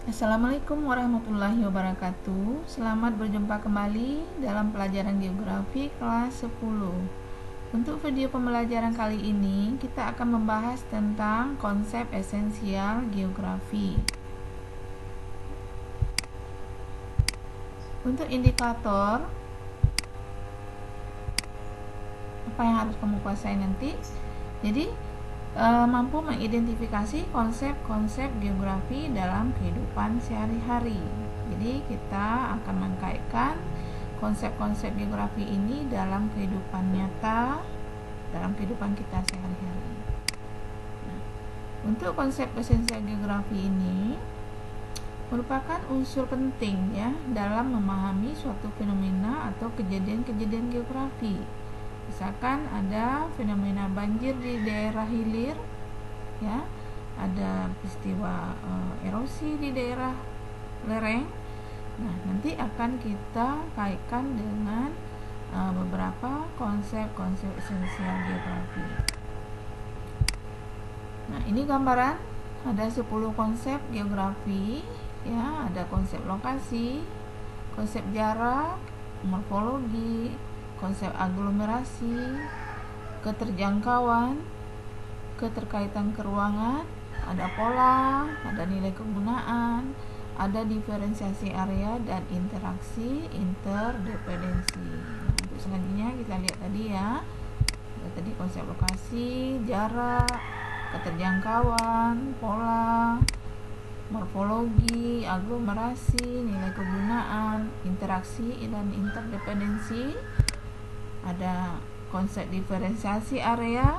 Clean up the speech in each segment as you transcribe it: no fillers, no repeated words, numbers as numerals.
Assalamualaikum warahmatullahi wabarakatuh. Selamat berjumpa kembali dalam pelajaran geografi kelas 10. Untuk video pembelajaran kali ini, kita akan membahas tentang konsep esensial geografi. Untuk indikator, apa yang harus kamu kuasai nanti? Jadi, mampu mengidentifikasi konsep-konsep geografi dalam kehidupan sehari-hari. Jadi kita akan mengkaitkan konsep-konsep geografi ini dalam kehidupan nyata, dalam kehidupan kita sehari-hari. Nah, untuk konsep esensial geografi ini merupakan unsur penting ya dalam memahami suatu fenomena atau kejadian-kejadian geografi. Misalkan ada fenomena banjir di daerah hilir, ya, ada peristiwa erosi di daerah lereng. Nah, nanti akan kita kaitkan dengan beberapa konsep-konsep esensial geografi. Nah, ini gambaran ada 10 konsep geografi, ya, ada konsep lokasi, konsep jarak, morfologi, konsep aglomerasi, keterjangkauan, keterkaitan keruangan, ada pola, ada nilai kegunaan, ada diferensiasi area dan interaksi interdependensi. Nah, untuk selanjutnya kita lihat tadi ya. Tadi konsep lokasi, jarak, keterjangkauan, pola, morfologi, aglomerasi, nilai kegunaan, interaksi dan interdependensi. Ada konsep diferensiasi area,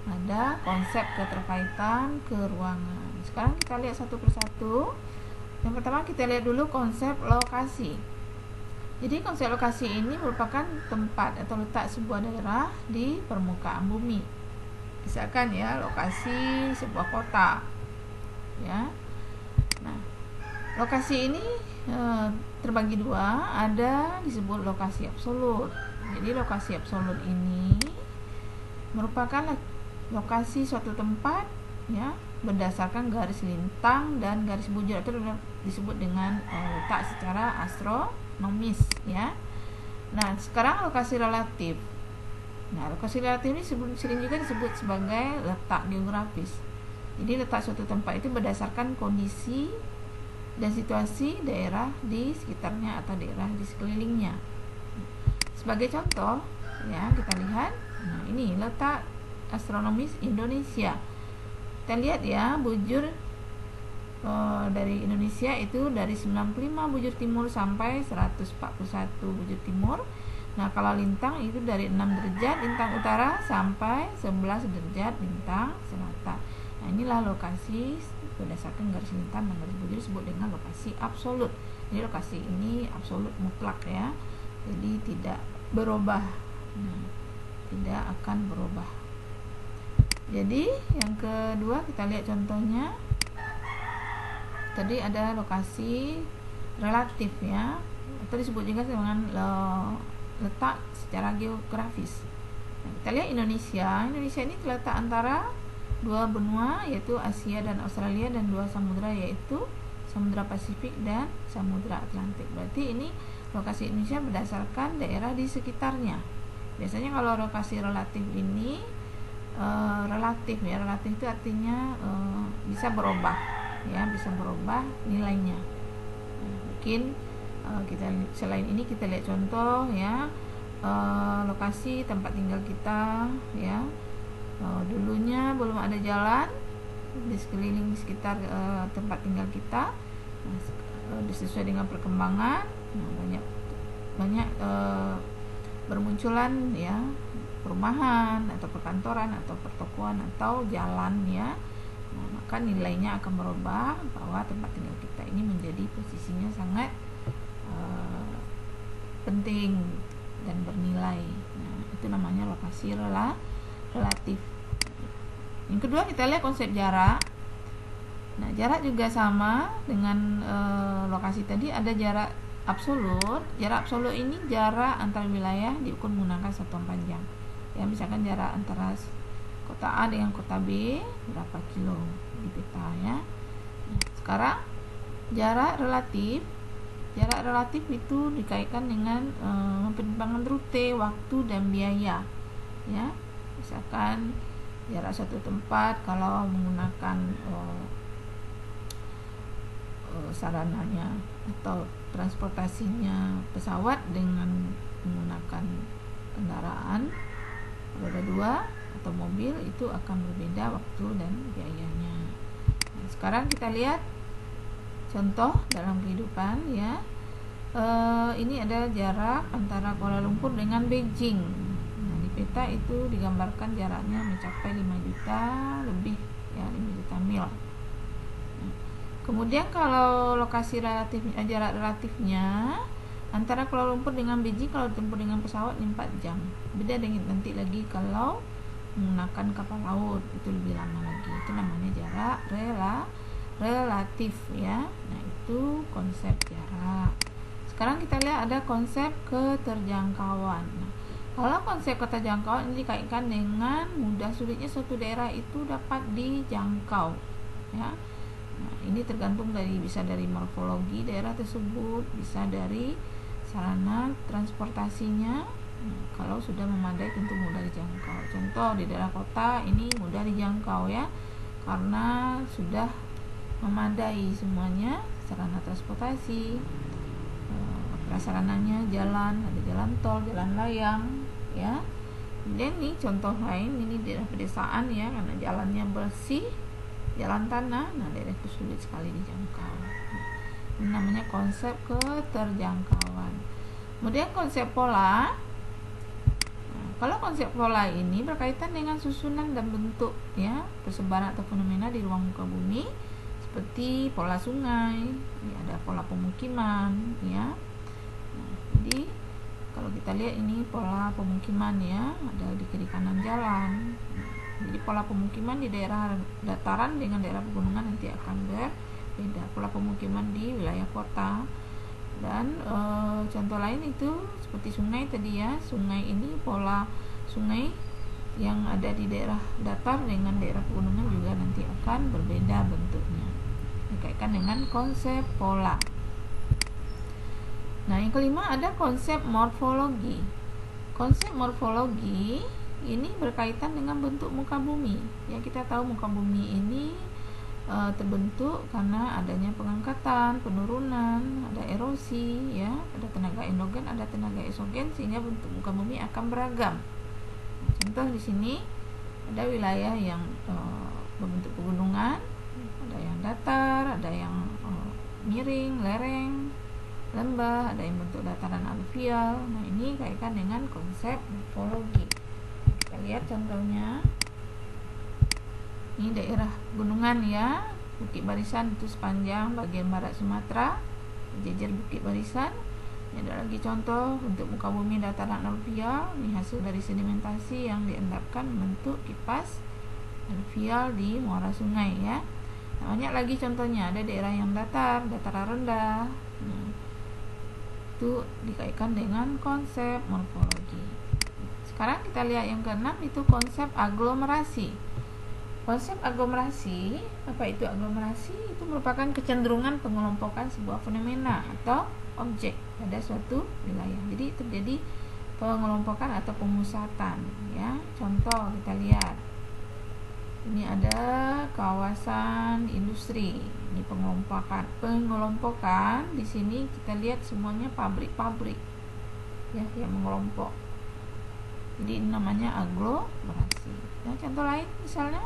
ada konsep keterkaitan keruangan. Sekarang kita lihat satu persatu. Yang pertama kita lihat dulu konsep lokasi. Jadi konsep lokasi ini merupakan tempat atau letak sebuah daerah di permukaan bumi. Misalkan ya, lokasi sebuah kota. Ya. Nah, lokasi ini terbagi dua, ada disebut lokasi absolut. Jadi lokasi absolut ini merupakan lokasi suatu tempat ya berdasarkan garis lintang dan garis bujur, atau disebut dengan letak secara astronomis ya. Nah, sekarang lokasi relatif. Nah, lokasi relatif ini sering juga disebut sebagai letak geografis. Jadi letak suatu tempat itu berdasarkan kondisi dan situasi daerah di sekitarnya atau daerah di sekelilingnya. Sebagai contoh, ya kita lihat. Nah, ini letak astronomis Indonesia. Kita lihat ya, bujur dari Indonesia itu dari 95 bujur timur sampai 141 bujur timur. Nah, kalau lintang itu dari 6 derajat lintang utara sampai 11 derajat lintang selatan. Nah, inilah lokasi berdasarkan garis lintang dan garis bujur disebut dengan lokasi absolut. Jadi lokasi ini absolut mutlak ya. Jadi tidak berubah. Nah, tidak akan berubah. Jadi yang kedua kita lihat contohnya. Tadi ada lokasi relatif ya, atau disebut juga dengan letak secara geografis. Nah, kita lihat Indonesia. Indonesia ini terletak antara dua benua, yaitu Asia dan Australia, dan dua samudra, yaitu Samudra Pasifik dan Samudra Atlantik. Berarti ini lokasi Indonesia berdasarkan daerah di sekitarnya. Biasanya kalau lokasi relatif ini relatif ya, relatif itu artinya bisa berubah ya, bisa berubah nilainya. Nah, mungkin kita selain ini kita lihat contoh ya, lokasi tempat tinggal kita ya. Dulunya belum ada jalan di sekeliling sekitar tempat tinggal kita. Nah, sesuai dengan perkembangan, nah, banyak bermunculan ya perumahan atau perkantoran atau pertokoan atau jalan ya. Nah, maka nilainya akan berubah, bahwa tempat tinggal kita ini menjadi posisinya sangat penting dan bernilai. Nah, itu namanya lokasi relatif. Yang kedua kita lihat konsep jarak. Nah, jarak juga sama dengan lokasi tadi. Ada jarak absolut. Jarak absolut ini jarak antar wilayah diukur menggunakan satuan panjang. Ya, misalkan jarak antara kota A dengan kota B berapa kilo di peta ya. Nah, sekarang Jarak relatif itu dikaitkan dengan penyimpangan rute, waktu, dan biaya. Ya, misalkan jarak satu tempat kalau menggunakan sarananya atau transportasinya pesawat dengan menggunakan kendaraan roda 2 atau mobil, itu akan berbeda waktu dan biayanya. Nah, sekarang kita lihat contoh dalam kehidupan ya. Ini ada jarak antara Kuala Lumpur dengan Beijing. Nah, di peta itu digambarkan jaraknya mencapai 5 juta lebih ya, 5 juta mil. Nah, kemudian kalau lokasi relatif, jarak relatifnya antara Kuala Lumpur dengan Beijing kalau ditempuh dengan pesawat 4 jam. Beda dengan nanti lagi kalau menggunakan kapal laut, itu lebih lama lagi. Itu namanya jarak relatif ya. Nah, itu konsep jarak. Sekarang kita lihat ada konsep keterjangkauan. Nah, kalau konsep keterjangkauan ini dikaitkan dengan mudah sulitnya suatu daerah itu dapat dijangkau ya. Nah, ini tergantung bisa dari morfologi daerah tersebut, bisa dari sarana transportasinya. Nah, kalau sudah memadai tentu mudah dijangkau. Contoh di daerah kota ini mudah dijangkau ya, karena sudah memadai semuanya sarana transportasi, prasarananya jalan, ada jalan tol, jalan layang ya. Dan nih contoh lain, ini daerah pedesaan ya, karena jalannya bersih, jalan tanah, nah daerah itu sulit sekali dijangkau. Ini namanya konsep keterjangkauan. Kemudian konsep pola. Nah, kalau konsep pola ini berkaitan dengan susunan dan bentuk ya, persebaran atau fenomena di ruang muka bumi, seperti pola sungai, ya, ada pola pemukiman ya. Nah, jadi kalau kita lihat ini pola pemukiman ya, ada di kiri kanan jalan. Jadi pola pemukiman di daerah dataran dengan daerah pegunungan nanti akan berbeda. Pola pemukiman di wilayah kota. Dan contoh lain itu seperti sungai tadi ya. Sungai ini pola sungai yang ada di daerah datar dengan daerah pegunungan juga nanti akan berbeda bentuknya. Dikaitkan dengan konsep pola. Nah, yang kelima ada konsep morfologi. Konsep morfologi ini berkaitan dengan bentuk muka bumi. Ya, kita tahu muka bumi ini terbentuk karena adanya pengangkatan, penurunan, ada erosi, ya, ada tenaga endogen, ada tenaga eksogen, sehingga bentuk muka bumi akan beragam. Nah, contoh di sini ada wilayah yang berbentuk pegunungan, ada yang datar, ada yang miring, lereng, lembah, ada yang bentuk dataran aluvial. Nah, ini kaitkan dengan konsep morfologi. Kita lihat contohnya. Ini daerah gunungan ya, Bukit Barisan itu sepanjang bagian barat Sumatera, jejer Bukit Barisan. Ini ada lagi contoh bentuk muka bumi dataran aluvial. Ini hasil dari sedimentasi yang diendapkan membentuk kipas aluvial di muara sungai ya. Nah, banyak lagi contohnya, ada daerah yang datar, dataran rendah. Nah, itu dikaitkan dengan konsep morfologi. Sekarang kita lihat yang keenam, itu konsep aglomerasi. Konsep aglomerasi, apa itu aglomerasi? Itu merupakan kecenderungan pengelompokan sebuah fenomena atau objek pada suatu wilayah. Jadi terjadi pengelompokan atau pemusatan ya. Contoh kita lihat. Ini ada kawasan industri. Ini pengelompokan di sini kita lihat semuanya pabrik-pabrik ya yang mengelompok. Jadi ini namanya aglomerasi. Nah, contoh lain misalnya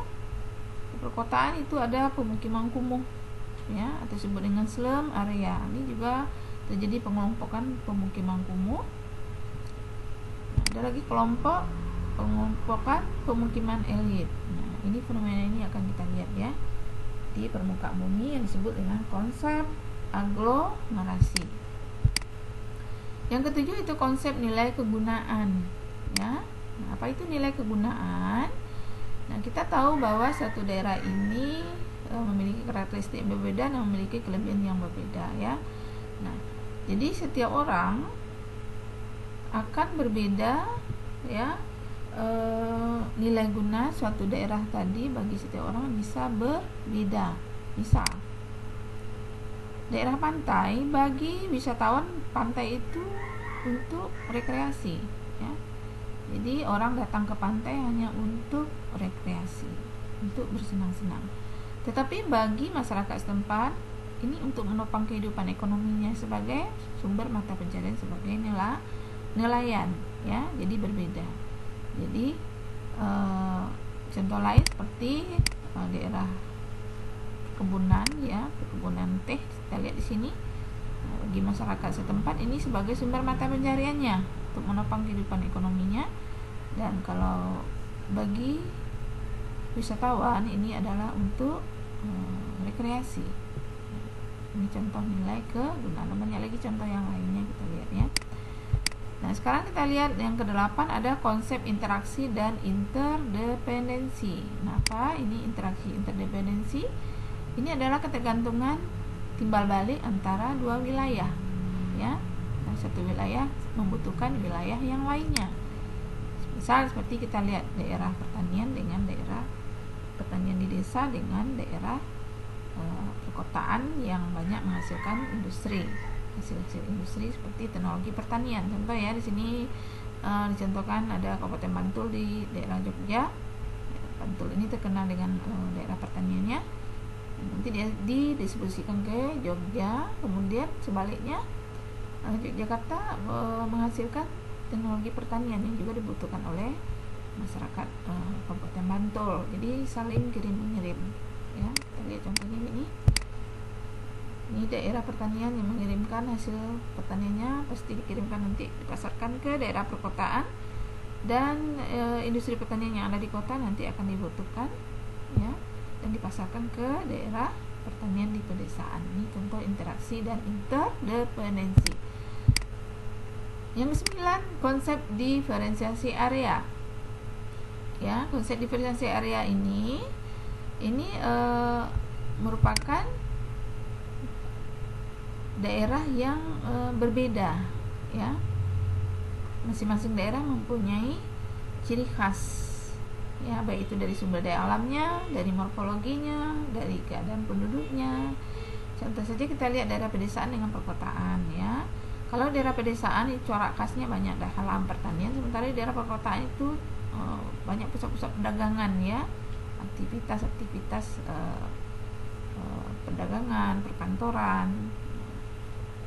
di perkotaan itu ada pemukiman kumuh ya, atau disebut dengan slum area. Ini juga terjadi pengelompokan pemukiman kumuh. Nah, ada lagi kelompok pengelompokan pemukiman elit. Nah, ini fenomena ini akan kita lihat ya di permukaan bumi yang disebut dengan konsep aglomerasi. Yang ketujuh itu konsep nilai kegunaan ya. Nah, apa itu nilai kegunaan? Nah, kita tahu bahwa satu daerah ini memiliki karakteristik yang berbeda dan memiliki kelebihan yang berbeda ya. Nah, jadi setiap orang akan berbeda ya, nilai guna suatu daerah tadi bagi setiap orang bisa berbeda. Misal daerah pantai bagi wisatawan pantai itu untuk rekreasi, ya. Jadi orang datang ke pantai hanya untuk rekreasi, untuk bersenang-senang. Tetapi bagi masyarakat setempat ini untuk menopang kehidupan ekonominya sebagai sumber mata pencarian sebagai nelayan, ya. Jadi berbeda. Jadi contoh lain seperti daerah perkebunan, ya, perkebunan teh kita lihat di sini. Bagi masyarakat setempat ini sebagai sumber mata pencariannya untuk menopang kehidupan ekonominya. Dan kalau bagi wisatawan ini adalah untuk rekreasi. Ini contoh nilai kegunaan. Banyak lagi contoh yang lainnya kita lihat, ya. Nah, sekarang kita lihat yang ke-8 ada konsep interaksi dan interdependensi. Nah, apa ini interaksi interdependensi? Ini adalah ketergantungan timbal balik antara dua wilayah, ya. Nah, satu wilayah membutuhkan wilayah yang lainnya. Misal seperti kita lihat daerah pertanian dengan daerah pertanian di desa dengan daerah perkotaan yang banyak menghasilkan industri, hasil-hasil industri seperti teknologi pertanian. Contoh, ya, di sini dicontohkan ada Kabupaten Bantul di daerah Jogja. Bantul ini terkenal dengan daerah pertaniannya. Nanti dia didistribusikan ke Jogja, kemudian sebaliknya Yogyakarta menghasilkan teknologi pertanian yang juga dibutuhkan oleh masyarakat Kabupaten Bantul. Jadi saling kirim mengirim, ya. Kita lihat contohnya ini. Ini daerah pertanian yang mengirimkan hasil pertaniannya pasti dikirimkan nanti dipasarkan ke daerah perkotaan, dan industri pertanian yang ada di kota nanti akan dibutuhkan, ya, dan dipasarkan ke daerah pertanian di pedesaan. Ini contoh interaksi dan interdependensi. Yang ke-9 konsep diferensiasi area. Ya, konsep diferensiasi area ini merupakan daerah yang berbeda, ya. Masing-masing daerah mempunyai ciri khas, ya, baik itu dari sumber daya alamnya, dari morfologinya, dari keadaan penduduknya. Contoh saja kita lihat daerah pedesaan dengan perkotaan, ya. Kalau daerah pedesaan itu corak khasnya banyak dalam pertanian, sementara di daerah perkotaan itu banyak pusat-pusat perdagangan, ya, aktivitas perdagangan, perkantoran.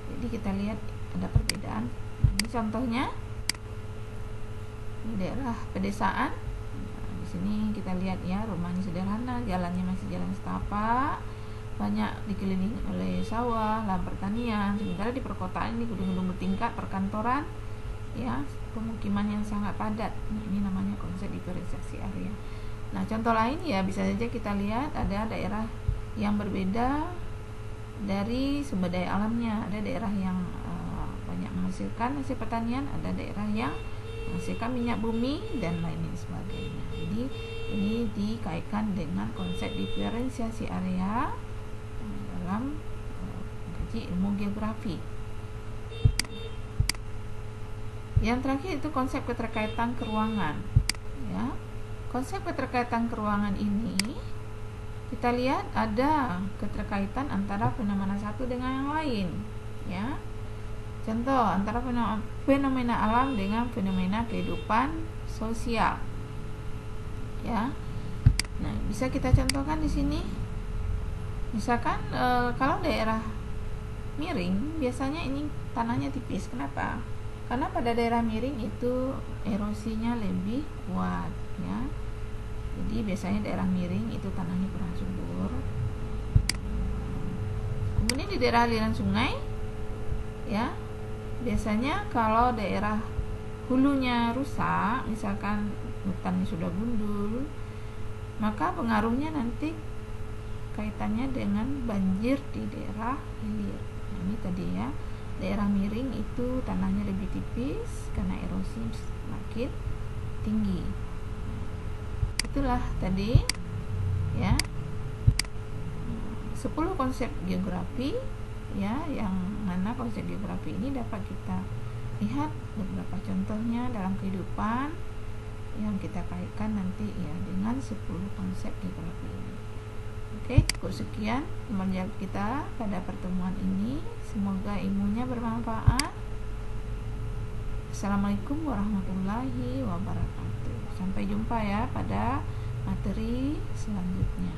Jadi kita lihat ada perbedaan. Ini contohnya di daerah pedesaan. Nah, di sini kita lihat, ya, rumahnya sederhana, jalannya masih jalan setapak, banyak dikelilingi oleh sawah, lahan pertanian. Sementara di perkotaan ini gedung-gedung bertingkat, perkantoran, ya, pemukiman yang sangat padat. Nah, ini namanya konsep diferensiasi area. Nah, contoh lain, ya, bisa saja kita lihat ada daerah yang berbeda dari sumber daya alamnya. Ada daerah yang banyak menghasilkan hasil pertanian, ada daerah yang menghasilkan minyak bumi dan lain sebagainya. Jadi ini dikaitkan dengan konsep diferensiasi area dalam mengkaji ilmu geografi. Yang terakhir itu konsep keterkaitan keruangan, ya. Konsep keterkaitan keruangan ini kita lihat ada keterkaitan antara fenomena satu dengan yang lain, ya. Contoh antara fenomena alam dengan fenomena kehidupan sosial, ya. Nah, bisa kita contohkan di sini. Misalkan kalau daerah miring biasanya ini tanahnya tipis. Kenapa? Karena pada daerah miring itu erosinya lebih kuat, ya. Jadi biasanya daerah miring itu tanahnya kurang subur. Kemudian di daerah aliran sungai, ya, biasanya kalau daerah hulunya rusak, misalkan hutannya sudah gundul, maka pengaruhnya nanti kaitannya dengan banjir di daerah hilir. Nah, ini tadi, ya, daerah miring itu tanahnya lebih tipis karena erosi semakin tinggi. Itulah tadi, ya, 10 konsep geografi, ya, yang mana konsep geografi ini dapat kita lihat beberapa contohnya dalam kehidupan yang kita kaitkan nanti, ya, dengan 10 konsep geografi ini. Oke, cukup sekian pembelajaran kita pada pertemuan ini. Semoga ilmunya bermanfaat. Assalamualaikum warahmatullahi wabarakatuh. Sampai jumpa ya pada materi selanjutnya.